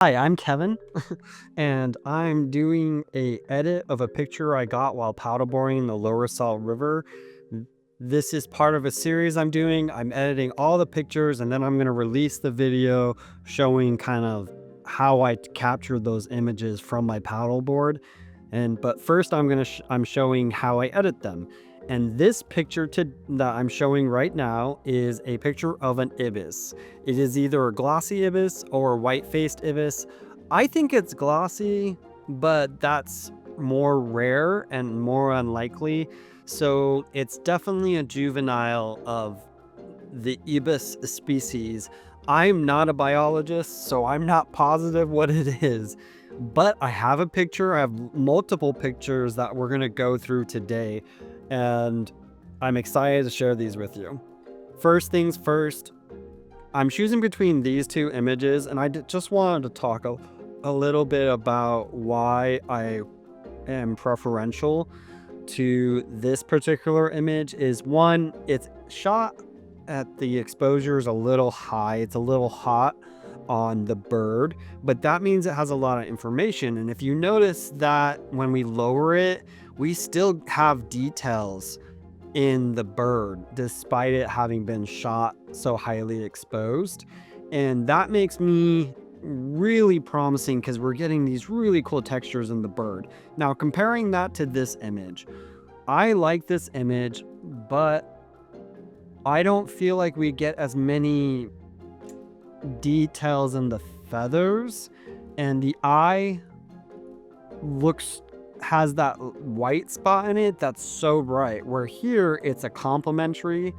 Hi, I'm Kevin, and I'm doing a edit of a picture I got while paddleboarding the Lower Salt River. This is part of a series I'm doing. I'm editing all the pictures, and then I'm going to release the video showing kind of how I captured those images from my paddleboard. But first, I'm showing how I edit them. And this picture that I'm showing right now is a picture of an ibis. It is either a glossy ibis or a white-faced ibis. I think it's glossy, but that's more rare and more unlikely. So it's definitely a juvenile of the Ibis species. I'm not a biologist, so I'm not positive what it is, but I have a picture. I have multiple pictures that we're going to go through today, and I'm excited to share these with you. First things first, I'm choosing between these two images, and I just wanted to talk a little bit about why I am preferential to this particular image. Is one, it's shot at the exposure is a little high. It's a little hot on the bird, but that means it has a lot of information. And if you notice that when we lower it, we still have details in the bird despite it having been shot so highly exposed. And that makes me really promising because we're getting these really cool textures in the bird. Now, comparing that to this image, I like this image, but I don't feel like we get as many details in the feathers, and the eye has that white spot in it that's so bright, where here it's a complementary.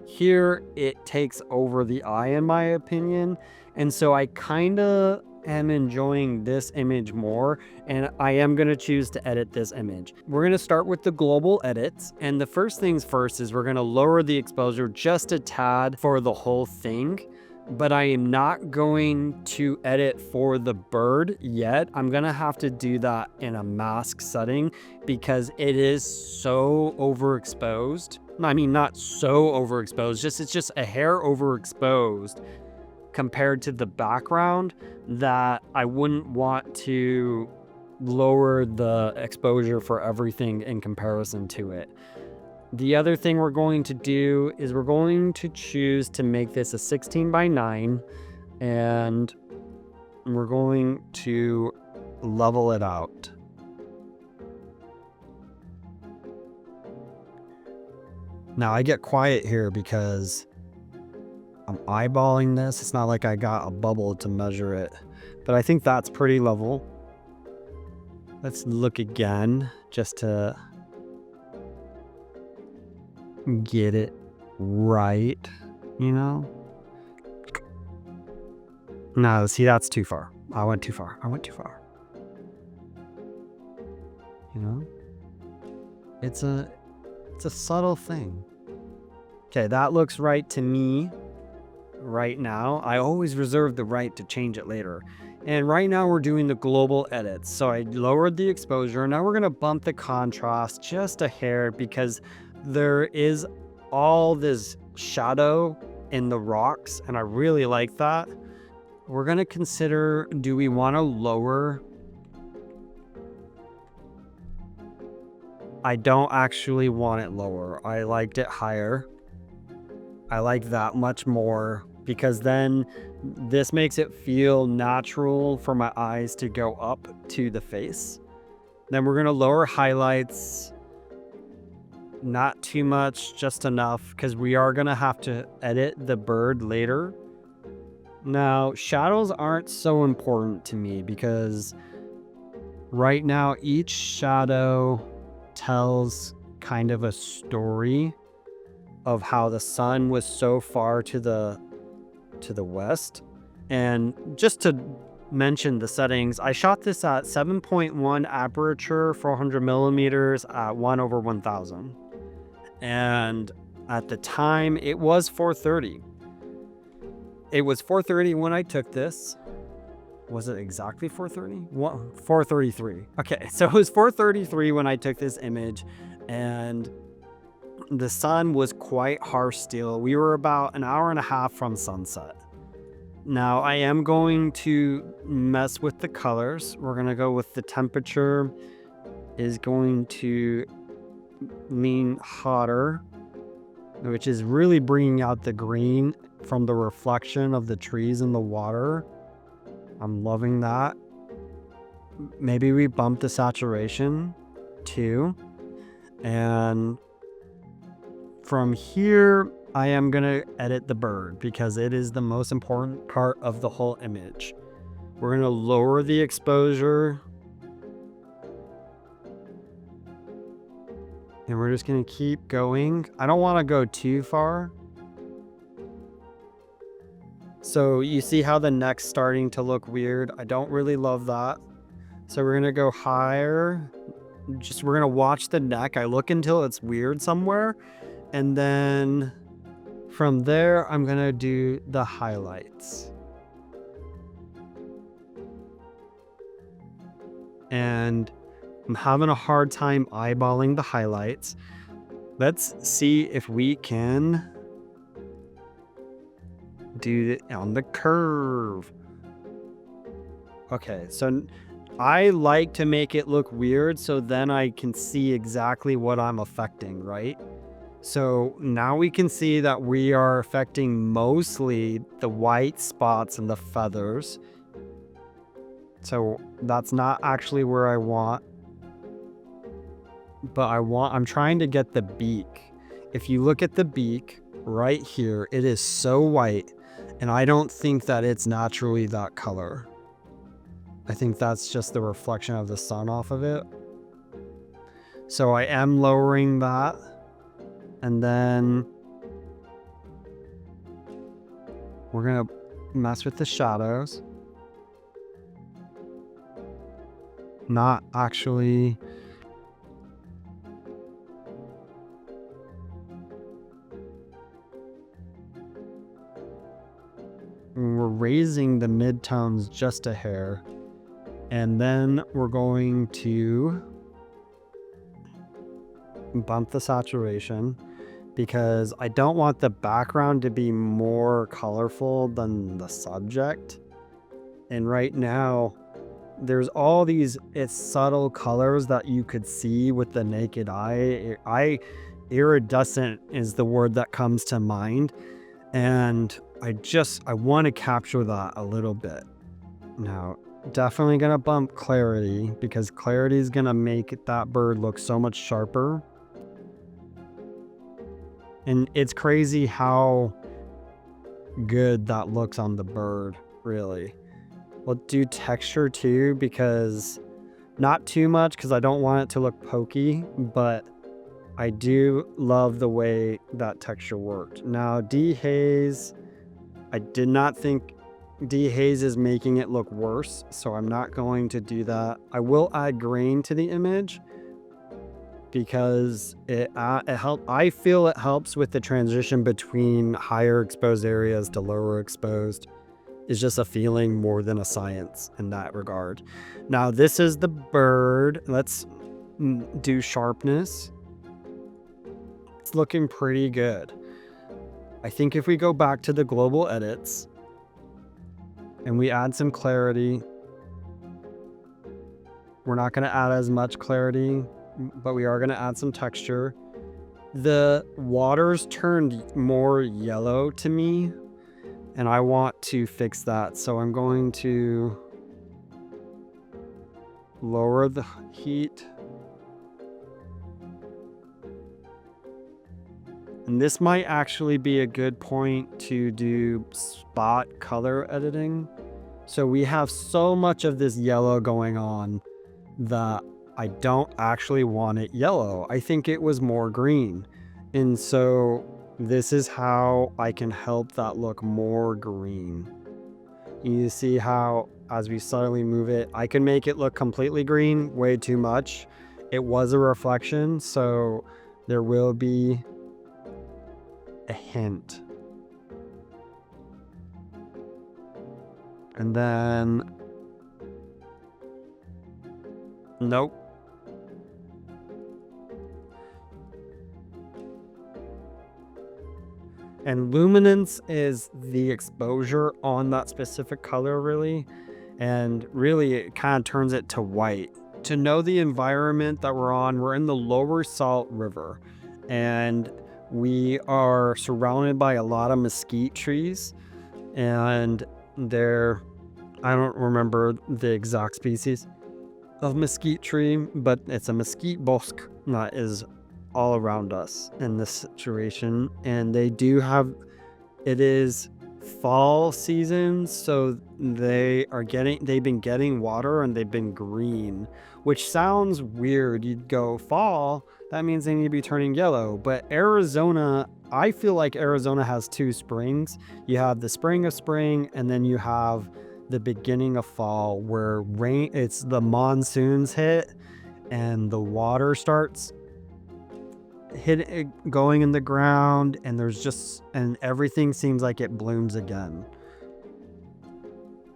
Here it takes over the eye, in my opinion. And so I kind of am enjoying this image more, and I am going to choose to edit this image. We're going to start with the global edits, and the first things first is we're going to lower the exposure just a tad for the whole thing, but I am not going to edit for the bird yet. I'm going to have to do that in a mask setting because it is so overexposed. I mean, not so overexposed, it's just a hair overexposed compared to the background that I wouldn't want to lower the exposure for everything in comparison to it. The other thing we're going to do is we're going to choose to make this a 16:9, and we're going to level it out. Now I get quiet here because I'm eyeballing this. It's not like I got a bubble to measure it, but I think that's pretty level. Let's look again just to get it right, you know? No, see, that's too far. I went too far. You know? It's a subtle thing. Okay, that looks right to me right now. I always reserve the right to change it later. And right now we're doing the global edits. So I lowered the exposure. Now we're going to bump the contrast just a hair because there is all this shadow in the rocks, and I really like that. We're going to consider, do we want to lower? I don't actually want it lower. I liked it higher. I like that much more because then this makes it feel natural for my eyes to go up to the face. Then we're going to lower highlights. Not too much, just enough, because we are going to have to edit the bird later. Now, shadows aren't so important to me because right now each shadow tells kind of a story of how the sun was so far to the west. And just to mention the settings, I shot this at 7.1 aperture, 400 millimeters at 1/1000. And at the time it was 4:30. It was 4:30 when I took this. Was it exactly 4:30? 4:33. Okay, so it was 4:33 when I took this image, and the sun was quite harsh still. We were about an hour and a half from sunset. Now I am going to mess with the colors. We're going to go with the temperature is going to mean hotter, which is really bringing out the green from the reflection of the trees in the water. I'm loving that. Maybe we bump the saturation too. And from here, I am going to edit the bird because it is the most important part of the whole image. We're going to lower the exposure. And we're just going to keep going. I don't want to go too far. So you see how the neck's starting to look weird? I don't really love that. So we're going to go higher. We're going to watch the neck. I look until it's weird somewhere. And then from there, I'm going to do the highlights. And I'm having a hard time eyeballing the highlights. Let's see if we can do it on the curve. Okay, so I like to make it look weird so then I can see exactly what I'm affecting, right? So now we can see that we are affecting mostly the white spots and the feathers. So that's not actually where I want, but I'm trying to get the beak. If you look at the beak right here, it is so white, and I don't think that it's naturally that color. I think that's just the reflection of the sun off of it. So I am lowering that. And then we're going to mess with the shadows. Not actually. We're raising the midtones just a hair. And then we're going to bump the saturation because I don't want the background to be more colorful than the subject. And right now, there's all these subtle colors that you could see with the naked eye. Iridescent is the word that comes to mind. And I want to capture that a little bit. Now, definitely going to bump clarity because clarity is going to make that bird look so much sharper. And it's crazy how good that looks on the bird, really. We'll do texture too, because not too much because I don't want it to look pokey, but I do love the way that texture worked. Now, dehaze, I did not think dehaze is making it look worse, so I'm not going to do that. I will add grain to the image because it helps. I feel it helps with the transition between higher exposed areas to lower exposed. It's just a feeling more than a science in that regard. Now this is the bird. Let's do sharpness. It's looking pretty good. I think if we go back to the global edits and we add some clarity, we're not going to add as much clarity, but we are going to add some texture. The water's turned more yellow to me, and I want to fix that. So I'm going to lower the heat. And this might actually be a good point to do spot color editing. So we have so much of this yellow going on that I don't actually want it yellow. I think it was more green. And so this is how I can help that look more green. You see how as we subtly move it, I can make it look completely green, way too much. It was a reflection, so there will be a hint. And then, nope. And luminance is the exposure on that specific color, really. And really, it kind of turns it to white. To know the environment that we're in the lower Salt River, and we are surrounded by a lot of mesquite trees, and I don't remember the exact species of mesquite tree, but it's a mesquite bosque that is all around us in this situation. And it is fall season, so they've been getting water and they've been green, which sounds weird. You'd go fall, that means they need to be turning yellow. But I feel like Arizona has two springs. You have the spring of spring, and then you have the beginning of fall, where it's the monsoons hit and the water starts going in the ground, and and everything seems like it blooms again.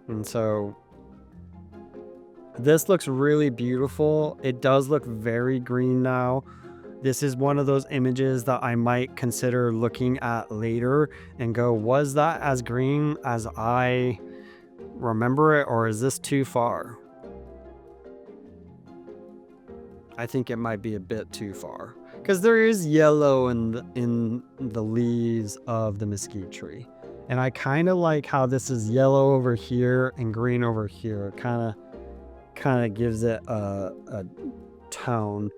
And so this looks really beautiful. It does look very green now. This is one of those images that I might consider looking at later and go, was that as green as I remember it, or is this too far? I think it might be a bit too far, because there is yellow in the leaves of the mesquite tree, and I kind of like how this is yellow over here and green over here. It kind of gives it a tone.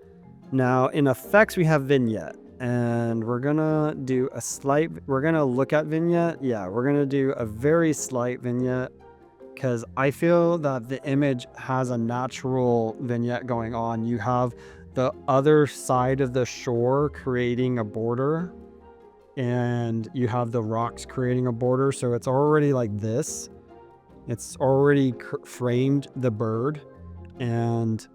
Now in effects, we have vignette, and we're gonna look at vignette. Yeah, we're gonna do a very slight vignette, because I feel that the image has a natural vignette going on. You have the other side of the shore creating a border, and you have the rocks creating a border. So it's already like this. It's already framed the bird, and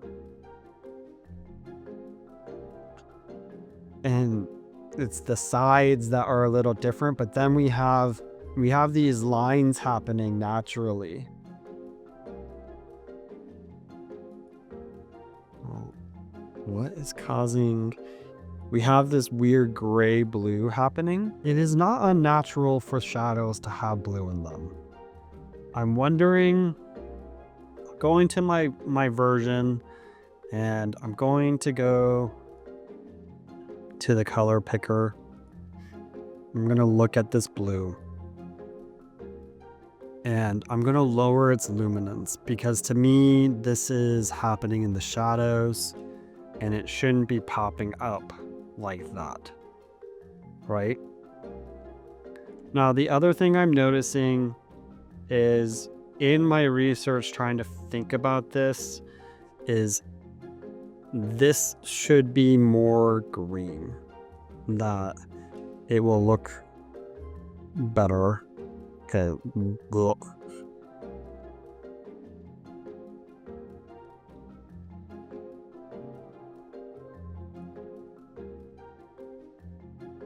it's the sides that are a little different, but then we have these lines happening naturally. What is causing... We have this weird gray blue happening. It is not unnatural for shadows to have blue in them. I'm wondering, going to my version, and I'm going to go to the color picker. I'm going to look at this blue, and I'm going to lower its luminance, because to me this is happening in the shadows and it shouldn't be popping up like that, right? Now the other thing I'm noticing is, in my research trying to think about this, is this should be more green, that it will look better. Okay.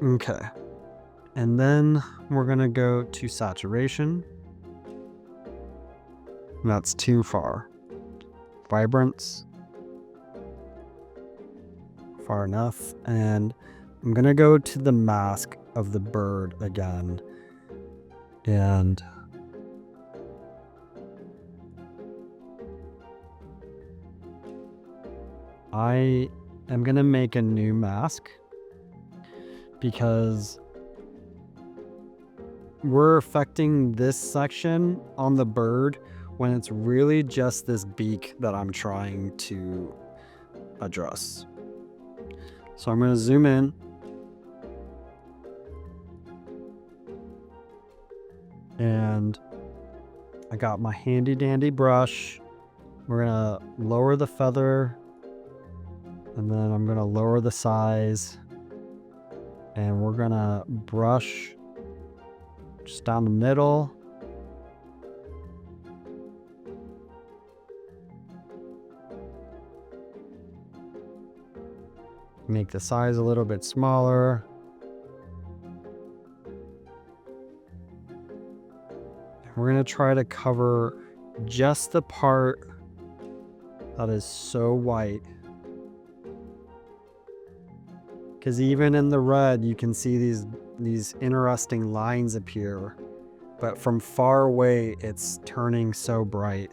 Okay. And then we're gonna go to saturation. That's too far. Vibrance. Far enough. And I'm gonna go to the mask of the bird again. And I am gonna make a new mask, because we're affecting this section on the bird when it's really just this beak that I'm trying to address. So I'm going to zoom in. And I got my handy dandy brush. We're going to lower the feather, and then I'm going to lower the size, and we're going to brush just down the middle. Make the size a little bit smaller. We're going to try to cover just the part that is so white. Because even in the red, you can see these interesting lines appear, but from far away it's turning so bright.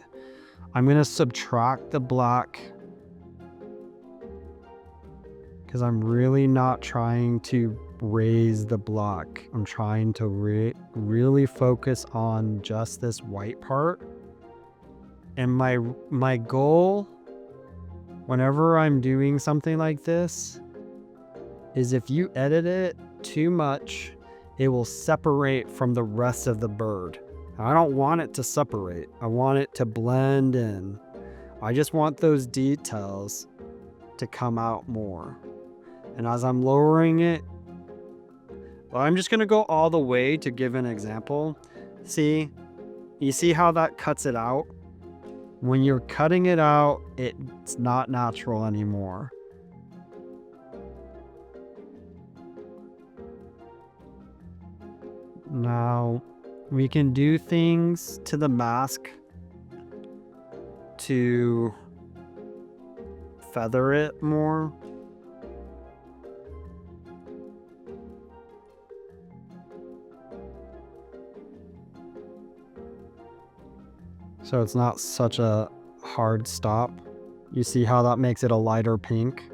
I'm going to subtract the black because I'm really not trying to raise the block. I'm trying to really focus on just this white part. And my goal whenever I'm doing something like this is if you edit it too much, it will separate from the rest of the bird. I don't want it to separate. I want it to blend in. I just want those details to come out more. And as I'm lowering it, well, I'm just going to go all the way to give an example. See, you see how that cuts it out? When you're cutting it out, it's not natural anymore. Now, we can do things to the mask to feather it more. So it's not such a hard stop. You see how that makes it a lighter pink?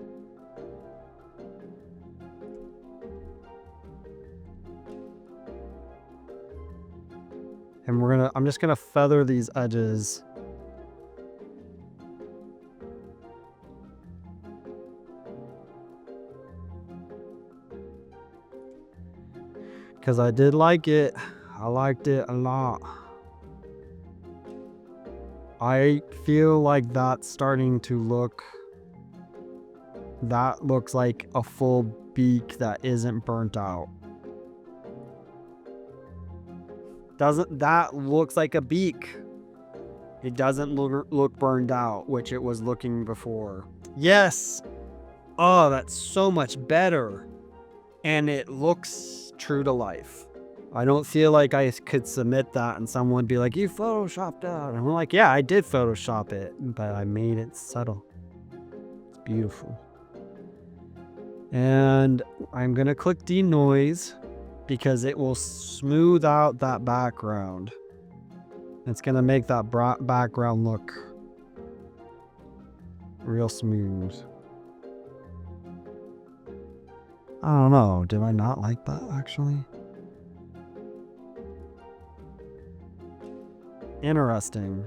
And I'm just gonna feather these edges. Because I did like it. I liked it a lot. I feel like that's starting to look, that looks like a full beak that isn't burnt out. That looks like a beak. It doesn't look burned out, which it was looking before. Yes. Oh, that's so much better. And it looks true to life. I don't feel like I could submit that and someone would be like, you photoshopped out. And I'm like, yeah, I did Photoshop it, but I made it subtle. It's beautiful. And I'm going to click denoise because it will smooth out that background. It's going to make that background look real smooth. I don't know. Did I not like that actually? Interesting.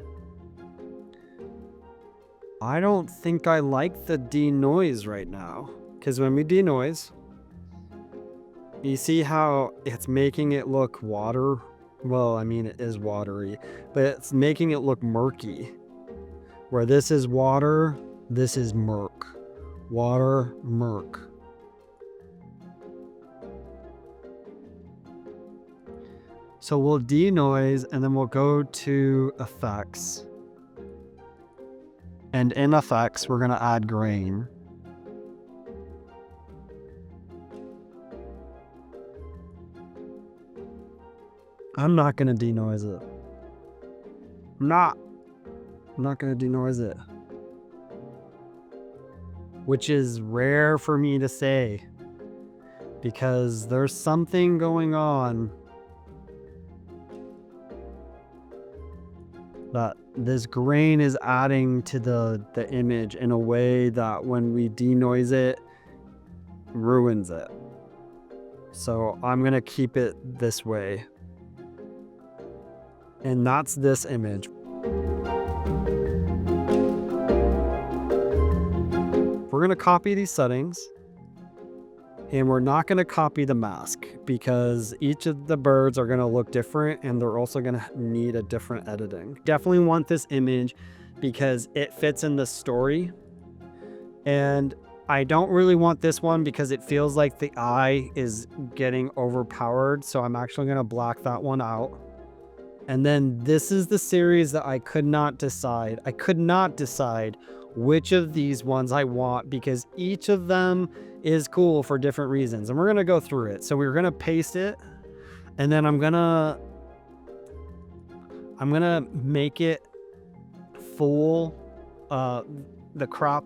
I don't think I like the denoise right now. Because when we denoise, you see how it's making it look water? Well, I mean, it is watery, but it's making it look murky. Where this is water, this is murk. Water, murk. So we'll denoise and then we'll go to effects. And in effects, we're going to add grain. I'm not going to denoise it. I'm not going to denoise it. Which is rare for me to say. Because there's something going on that this grain is adding to the image in a way that when we denoise it, ruins it. So I'm going to keep it this way. And that's this image. We're going to copy these settings. And we're not going to copy the mask because each of the birds are going to look different and they're also going to need a different editing. Definitely want this image because it fits in the story. And I don't really want this one because it feels like the eye is getting overpowered. So I'm actually going to black that one out. And then this is the series that I could not decide. I could not decide which of these ones I want because each of them is cool for different reasons. And we're going to go through it. So we're going to paste it. And then I'm going to make it full. The crop.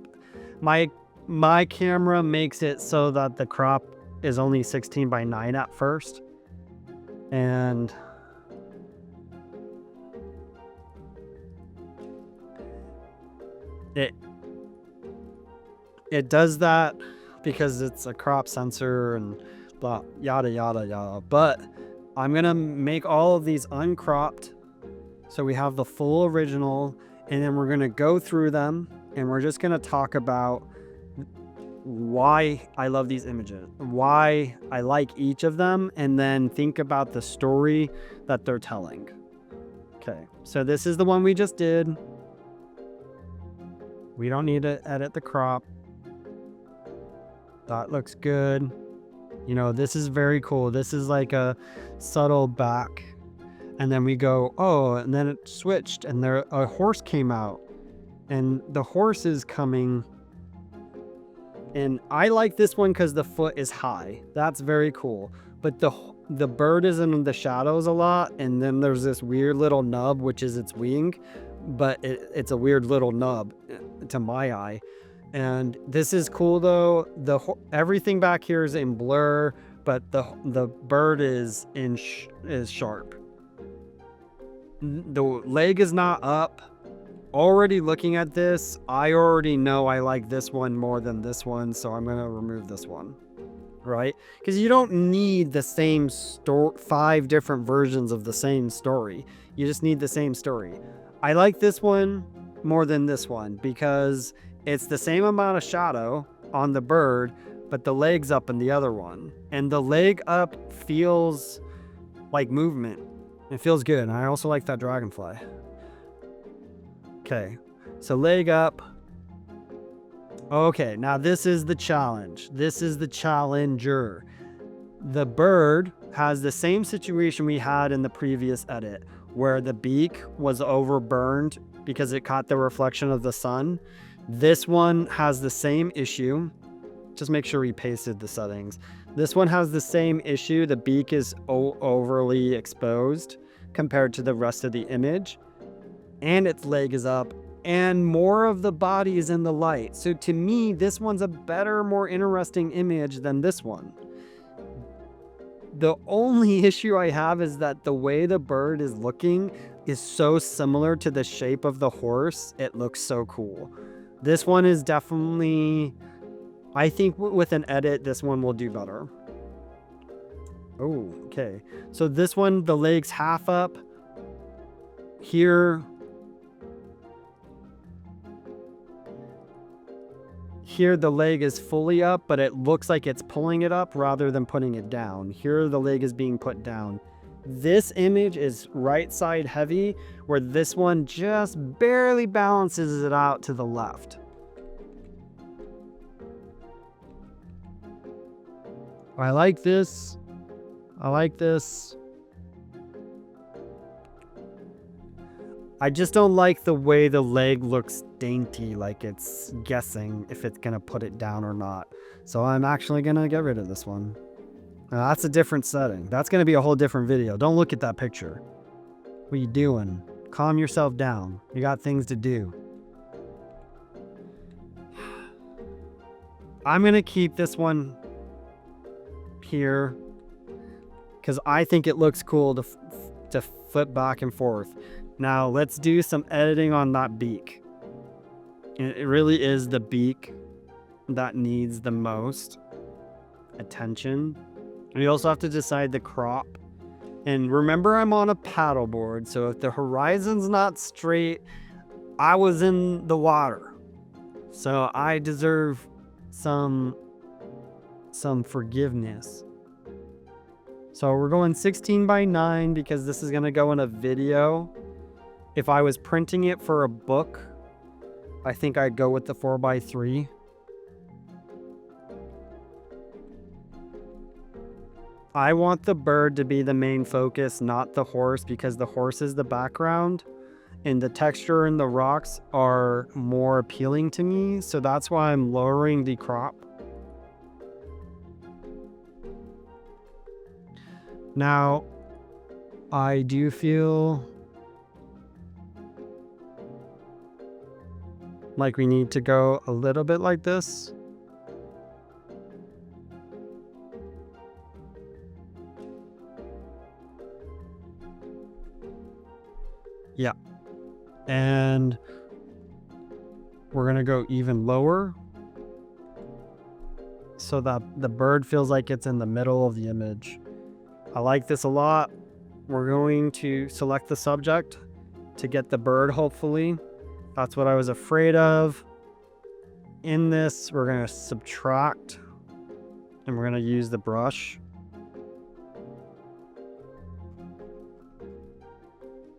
My camera makes it so that the crop is only 16 by 9 at first. And it does that because it's a crop sensor and blah, yada, yada, yada. But I'm going to make all of these uncropped. So we have the full original, and then we're going to go through them, and we're just going to talk about why I love these images, why I like each of them, and then think about the story that they're telling. Okay, so this is the one we just did. We don't need to edit the crop. That looks good. You know, this is very cool. This is like a subtle back. And then we go, oh, and then it switched, and there a horse came out, and the horse is coming. And I like this one because the foot is high. That's very cool. But the bird is in the shadows a lot, and then there's this weird little nub, which is its wing, but it's a weird little nub to my eye. And this is cool though. Everything back here is in blur, but the bird is sharp. The leg is not up. Already looking at this, I already know I like this one more than this one, so I'm gonna remove this one, right? Because you don't need the same 5 different versions of the same story. You just need the same story. I like this one more than this one because it's the same amount of shadow on the bird, but the leg's up in the other one, and the leg up feels like movement. It feels good. And I also like that dragonfly. Okay, so leg up. Okay, now this is the challenge. This is the challenger. The bird has the same situation we had in the previous edit, where the beak was overburned because it caught the reflection of the sun. This one has the same issue. Just make sure we pasted the settings. This one has the same issue. The beak is overly exposed compared to the rest of the image, and its leg is up, and more of the body is in the light. So to me, this one's a better, more interesting image than this one. The only issue I have is that the way the bird is looking is so similar to the shape of the horse. It looks so cool. This one is definitely, I think with an edit, this one will do better. Oh, okay. So this one, the leg's half up. Here the leg is fully up, but it looks like it's pulling it up rather than putting it down. Here the leg is being put down. This image is right side heavy, where this one just barely balances it out to the left. I like this. I like this. I just don't like the way the leg looks dainty, like it's guessing if it's gonna put it down or not. So I'm actually gonna get rid of this one. Now, that's a different setting. That's gonna be a whole different video. Don't look at that picture. What are you doing? Calm yourself down. You got things to do. I'm gonna keep this one here because I think it looks cool to flip back and forth. Now let's do some editing on that beak. It really is the beak that needs the most attention. We also have to decide the crop. And remember, I'm on a paddleboard, so if the horizon's not straight, I was in the water. So I deserve some forgiveness. So we're going 16 by 9 because this is gonna go in a video. If I was printing it for a book, I think I'd go with the 4 by 3. I want the bird to be the main focus, not the horse, because the horse is the background and the texture and the rocks are more appealing to me. So that's why I'm lowering the crop. Now, I do feel like we need to go a little bit like this. Yeah. And we're gonna go even lower so that the bird feels like it's in the middle of the image. I like this a lot. We're going to select the subject to get the bird, hopefully. That's what I was afraid of. In this, we're going to subtract, and we're going to use the brush.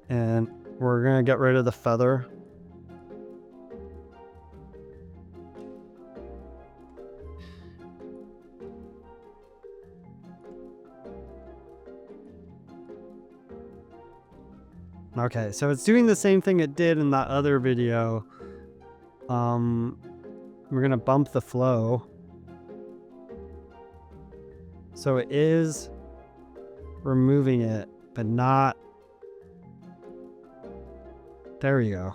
And we're going to get rid of the feather. Okay, so it's doing the same thing it did in that other video. We're gonna bump the flow. So it is removing it, but not. There we go.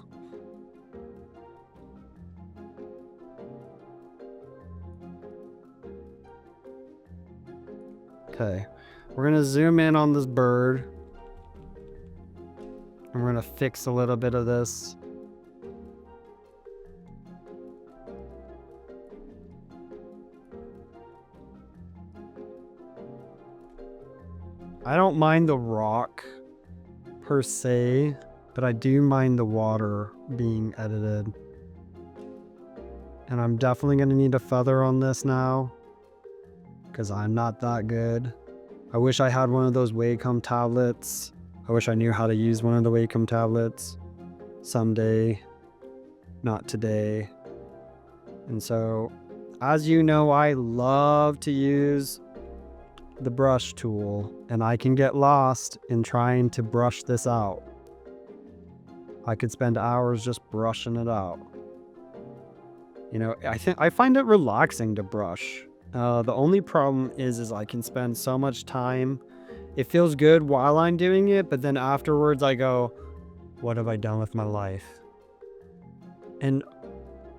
Okay, we're gonna zoom in on this bird. And we're gonna fix a little bit of this. I don't mind the rock per se, but I do mind the water being edited. And I'm definitely gonna need a feather on this now, because I'm not that good. I wish I had one of those Wacom tablets. I wish I knew how to use one of the Wacom tablets someday, not today. And so, as you know, I love to use the brush tool, and I can get lost in trying to brush this out. I could spend hours just brushing it out. You know, I find it relaxing to brush. The only problem is I can spend so much time. It feels good while I'm doing it, but then afterwards I go, what have I done with my life? And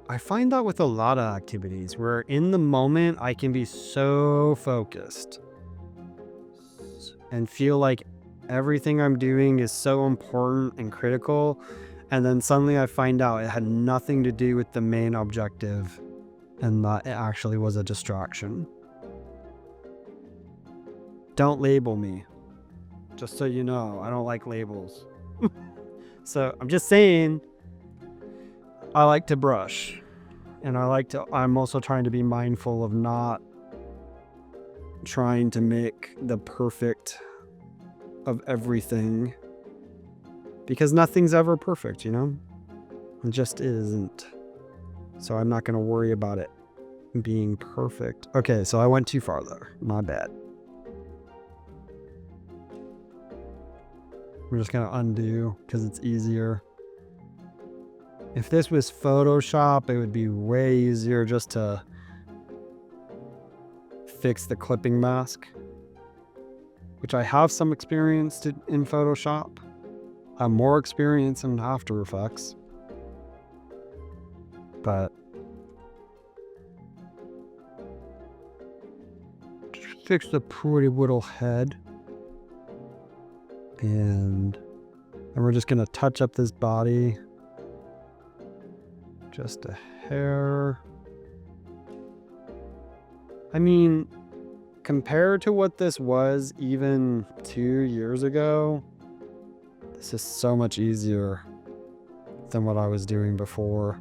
I find that with a lot of activities where in the moment I can be so focused and feel like everything I'm doing is so important and critical, and then suddenly I find out it had nothing to do with the main objective and that it actually was a distraction. Don't label me. Just so you know, I don't like labels. So I'm just saying, I like to brush. And I'm also trying to be mindful of not trying to make the perfect of everything. Because nothing's ever perfect, you know? It just isn't. So I'm not going to worry about it being perfect. Okay, so I went too far there. My bad. We're just going to undo because it's easier. If this was Photoshop, it would be way easier just to fix the clipping mask, which I have some experience in Photoshop. I'm more experienced in After Effects. But just fix the pretty little head. And we're just going to touch up this body. Just a hair. I mean, compared to what this was even 2 years ago, this is so much easier than what I was doing before.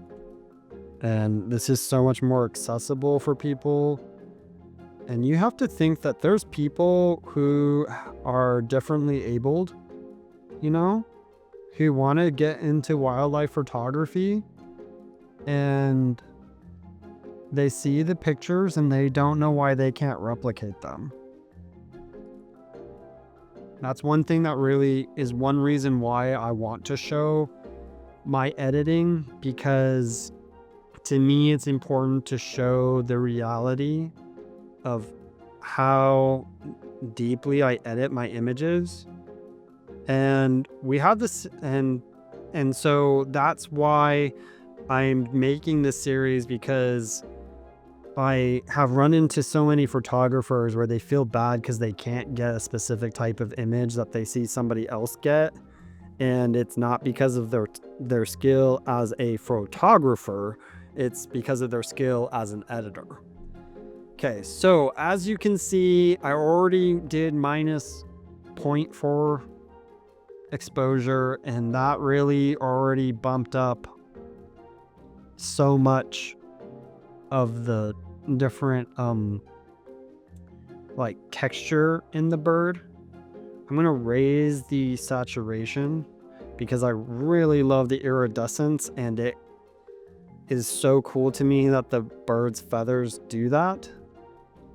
And this is so much more accessible for people. And you have to think that there's people who are differently abled, you know, who want to get into wildlife photography, and they see the pictures and they don't know why they can't replicate them. That's one thing that really is one reason why I want to show my editing, because to me it's important to show the reality of how deeply I edit my images. And we have this, and so that's why I'm making this series, because I have run into so many photographers where they feel bad because they can't get a specific type of image that they see somebody else get. And it's not because of their skill as a photographer, it's because of their skill as an editor. Okay, so as you can see, I already did minus 0.4 exposure, and that really already bumped up so much of the different like texture in the bird. I'm gonna raise the saturation because I really love the iridescence, and it is so cool to me that the bird's feathers do that.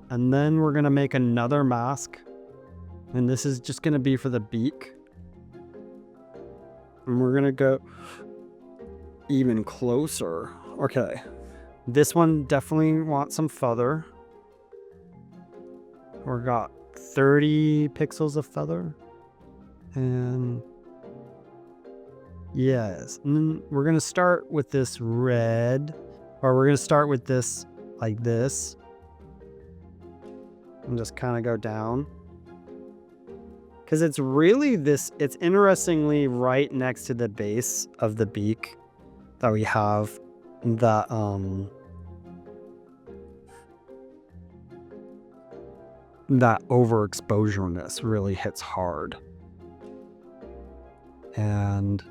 And then we're gonna make another mask, and this is just gonna be for the beak. And we're gonna go even closer. Okay, this one definitely wants some feather. We got 30 pixels of feather, and yes, and then we're gonna start with this red, or we're gonna start with this like this, and just kind of go down, because it's really this, it's interestingly right next to the base of the beak that we have that that overexposureness really hits hard. And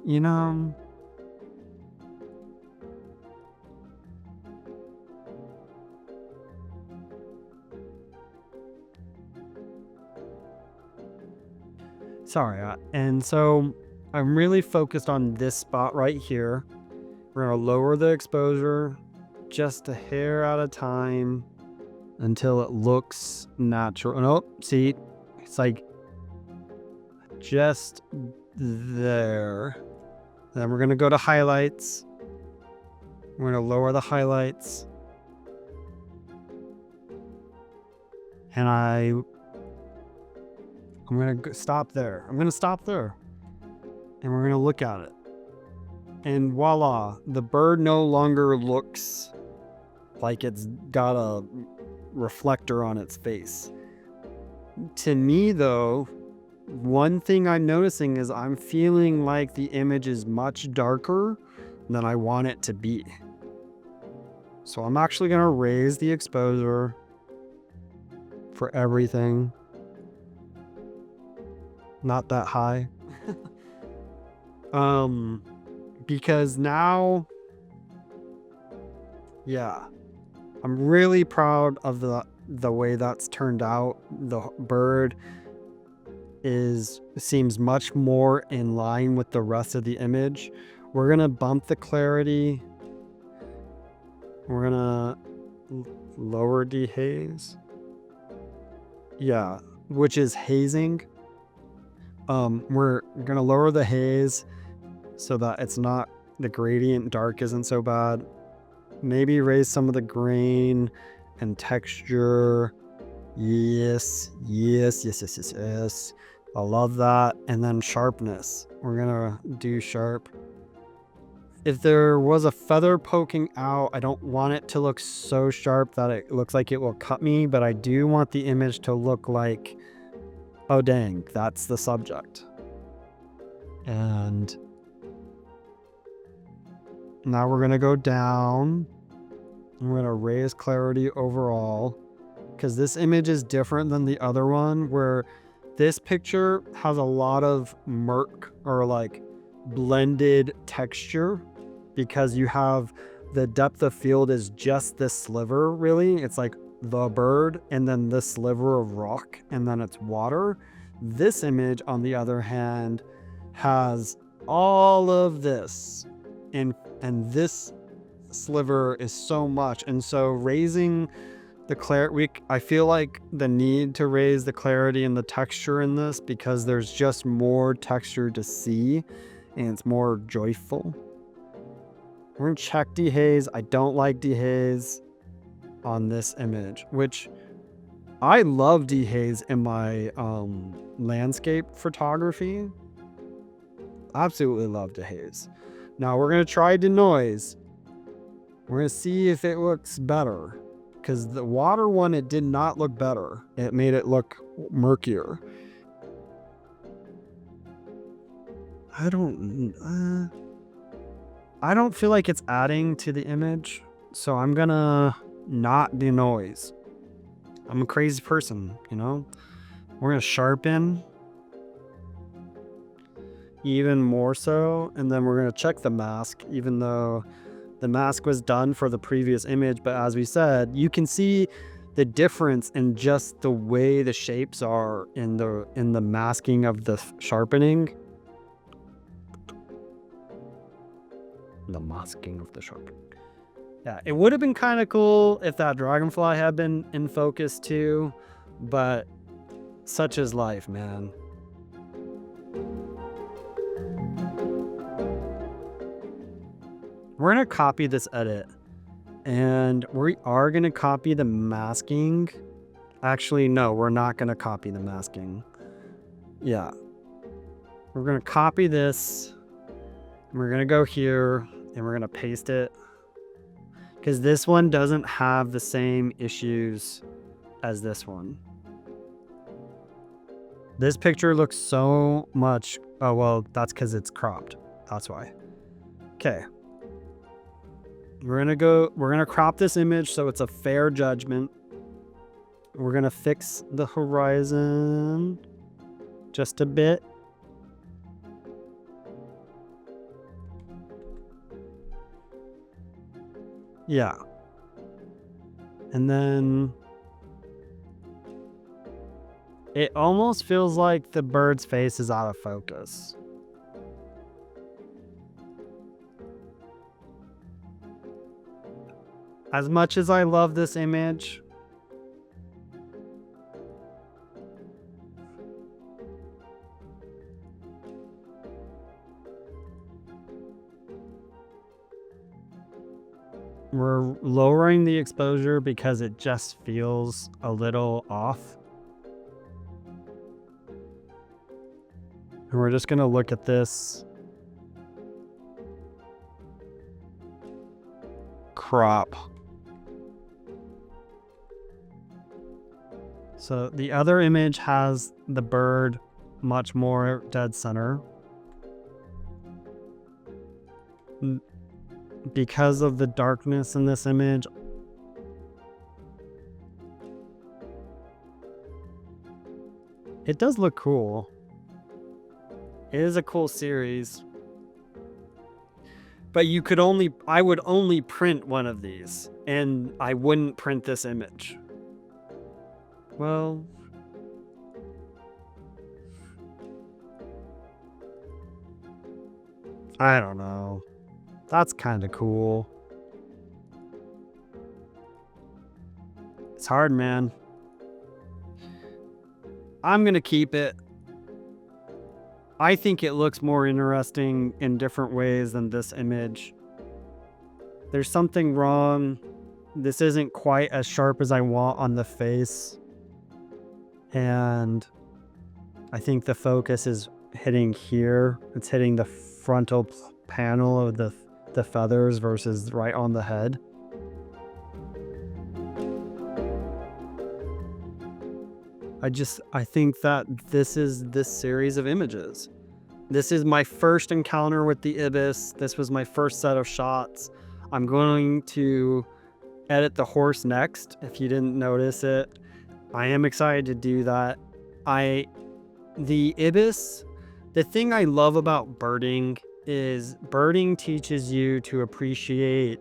you know, sorry, and so I'm really focused on this spot right here. We're gonna lower the exposure just a hair at a time until it looks natural. Oh, see, it's like just there. Then we're gonna go to highlights. We're gonna lower the highlights, and I'm gonna stop there. I'm gonna stop there, and we're gonna look at it. And voila, the bird no longer looks like it's got a reflector on its face. To me, though, one thing I'm noticing is I'm feeling like the image is much darker than I want it to be. So I'm actually going to raise the exposure for everything. Not that high. Because now, yeah, I'm really proud of the way that's turned out. The bird seems much more in line with the rest of the image. We're gonna bump the clarity. We're gonna lower dehaze. Yeah, which is hazing. We're gonna lower the haze so that it's not, the gradient dark isn't so bad. Maybe raise some of the grain and texture. Yes. I love that. And then sharpness. We're gonna do sharp. If there was a feather poking out, I don't want it to look so sharp that it looks like it will cut me, but I do want the image to look like, oh dang, that's the subject. And now we're gonna go down. We're gonna raise clarity overall, because this image is different than the other one, where this picture has a lot of murk or like blended texture, because you have the depth of field is just this sliver, really. It's like the bird and then this sliver of rock and then it's water. This image, on the other hand, has all of this, and this sliver is so much. And so raising the clarity, I feel like the need to raise the clarity and the texture in this, because there's just more texture to see and it's more joyful. We're gonna check dehaze. I don't like dehaze on this image, which I love dehaze in my landscape photography. Absolutely love dehaze. Now we're gonna try denoise. We're gonna see if it looks better, because the water one, it did not look better. It made it look murkier. I don't feel like it's adding to the image, so I'm gonna not do noise. I'm a crazy person, you know? We're gonna sharpen even more so, and then we're gonna check the mask, even though the mask was done for the previous image. But as we said, you can see the difference in just the way the shapes are in the masking of the sharpening. The masking of the sharpening. Yeah, it would have been kind of cool if that dragonfly had been in focus too, but such is life, man. We're gonna copy this edit, and we are gonna copy the masking. Actually, no, we're not gonna copy the masking. Yeah, we're gonna copy this, and we're gonna go here, and we're gonna paste it, because this one doesn't have the same issues as this one. This picture looks so much... Oh, well, that's because it's cropped. That's why. Okay. We're gonna crop this image so it's a fair judgment. We're gonna fix the horizon just a bit. Yeah. And then it almost feels like the bird's face is out of focus. As much as I love this image, we're lowering the exposure because it just feels a little off. And we're just gonna look at this. Crop. So the other image has the bird much more dead center. Because of the darkness in this image, it does look cool. It is a cool series. But I would only print one of these, and I wouldn't print this image. Well, I don't know. That's kind of cool. It's hard, man. I'm gonna keep it. I think it looks more interesting in different ways than this image. There's something wrong. This isn't quite as sharp as I want on the face. And I think the focus is hitting here. It's hitting the frontal panel of the feathers versus right on the head. I think that this is this series of images. This is my first encounter with the Ibis. This was my first set of shots. I'm going to edit the horse next, if you didn't notice it. I am excited to do that. The Ibis, the thing I love about birding is birding teaches you to appreciate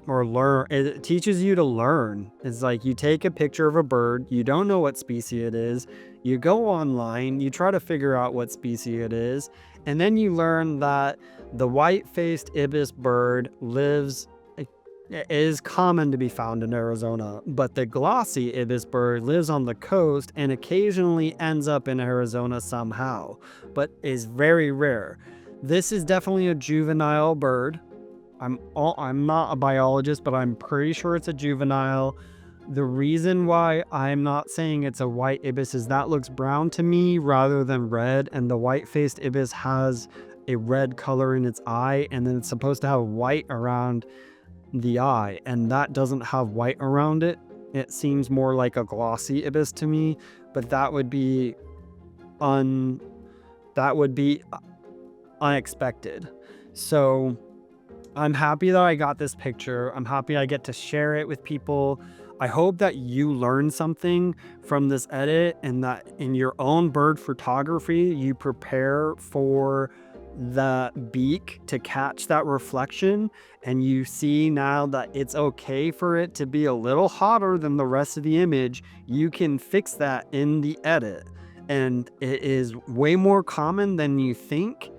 or learn. It teaches you to learn. It's like you take a picture of a bird, you don't know what species it is, you go online, you try to figure out what species it is, and then you learn that the white-faced ibis bird is common to be found in Arizona, but the glossy ibis bird lives on the coast and occasionally ends up in Arizona somehow, but is very rare. This is definitely a juvenile bird. I'm not a biologist, but I'm pretty sure it's a juvenile. The reason why I'm not saying it's a white ibis is that looks brown to me rather than red, and the white-faced ibis has a red color in its eye, and then it's supposed to have white around the eye, and that doesn't have white around it. It seems more like a glossy ibis to me, but that would be that would be unexpected. So I'm happy that I got this picture. I'm happy I get to share it with people. I hope that you learn something from this edit, and that in your own bird photography, you prepare for the beak to catch that reflection, and you see now that it's okay for it to be a little hotter than the rest of the image. You can fix that in the edit, and it is way more common than you think.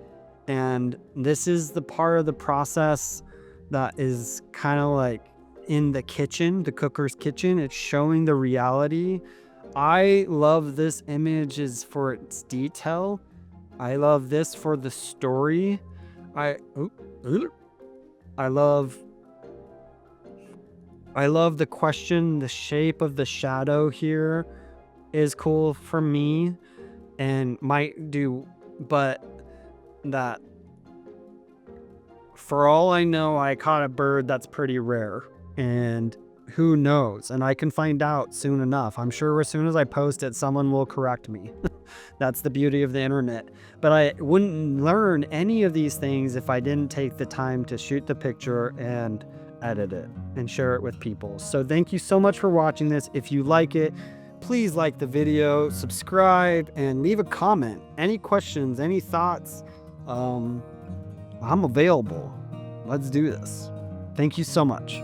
And this is the part of the process that is kind of like in the kitchen, the cooker's kitchen. It's showing the reality. I love this image is for its detail. I love this for the story. I love the question. The shape of the shadow here is cool for me and might do, but that for all I know, I caught a bird that's pretty rare, and who knows? And I can find out soon enough. I'm sure as soon as I post it, someone will correct me. That's the beauty of the internet. But I wouldn't learn any of these things if I didn't take the time to shoot the picture and edit it and share it with people. So thank you so much for watching this. If you like it, please like the video, subscribe, and leave a comment. Any questions, any thoughts? I'm available. Let's do this. Thank you so much.